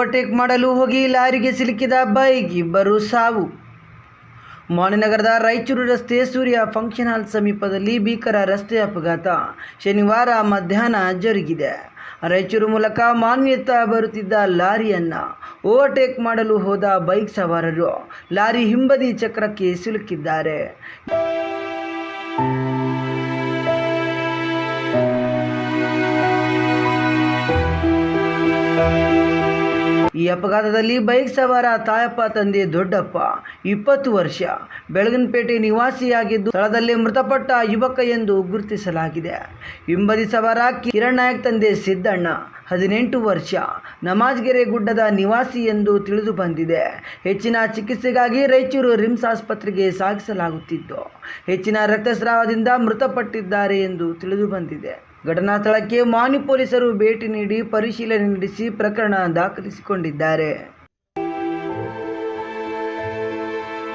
Overtake ಮಾಡಲು ಹೋಗಿ ಲಾರಿಗೆ ಸಿಲುಕಿದ ಬೈಕ್, ಇಬ್ಬರು ಸಾವು. ಮಾಣಿನಗರದ ರಾಯಚೂರು ರಸ್ತೆ ಸೂರ್ಯ ಫಂಕ್ಷನ್ ಹಾಲ್ ಸಮೀಪದಲ್ಲಿ ಭೀಕರ ರಸ್ತೆ ಅಪಘಾತ ಶನಿವಾರ ಮಧ್ಯಾಹ್ನ ಜರುಗಿದೆ. ರಾಯಚೂರು ಮೂಲಕ ಮಾನ್ವಿಯತ್ತ ಬರುತ್ತಿದ್ದ ಲಾರಿಯನ್ನು ಓವರ್ಟೇಕ್ ಮಾಡಲು ಹೋದ ಬೈಕ್ ಸವಾರರು ಲಾರಿ ಹಿಂಬದಿ ಚಕ್ರಕ್ಕೆ ಸಿಲುಕಿದ್ದಾರೆ. ಈ ಅಪಘಾತದಲ್ಲಿ ಬೈಕ್ ಸವಾರ ತಾಯಪ್ಪ ತಂದೆ ದೊಡ್ಡಪ್ಪ 20 ವರ್ಷ ಬೆಳಗನಪೇಟೆ ನಿವಾಸಿಯಾಗಿದ್ದು ಸ್ಥಳದಲ್ಲೇ ಮೃತಪಟ್ಟ ಯುವಕ ಎಂದು ಗುರುತಿಸಲಾಗಿದೆ. ಹಿಂಬದಿ ಸವಾರ ಕಿರಣ್ ನಾಯಕ್ ತಂದೆ ಸಿದ್ದಣ್ಣ 18 ವರ್ಷ ನಮಾಜ್ಗೆರೆ ಗುಡ್ಡದ ನಿವಾಸಿ ಎಂದು ತಿಳಿದು ಬಂದಿದೆ. ಹೆಚ್ಚಿನ ಚಿಕಿತ್ಸೆಗಾಗಿ ರಾಯಚೂರು ರಿಮ್ಸ್ ಆಸ್ಪತ್ರೆಗೆ ಸಾಗಿಸಲಾಗುತ್ತಿದ್ದು ಹೆಚ್ಚಿನ ರಕ್ತಸ್ರಾವದಿಂದ ಮೃತಪಟ್ಟಿದ್ದಾರೆ ಎಂದು ತಿಳಿದು ಬಂದಿದೆ. ಘಟನಾ ಸ್ಥಳಕ್ಕೆ ಮಾನ್ವಿ ಪೊಲೀಸರು ಭೇಟಿ ನೀಡಿ ಪರಿಶೀಲನೆ ನಡೆಸಿ ಪ್ರಕರಣ ದಾಖಲಿಸಿಕೊಂಡಿದ್ದಾರೆ.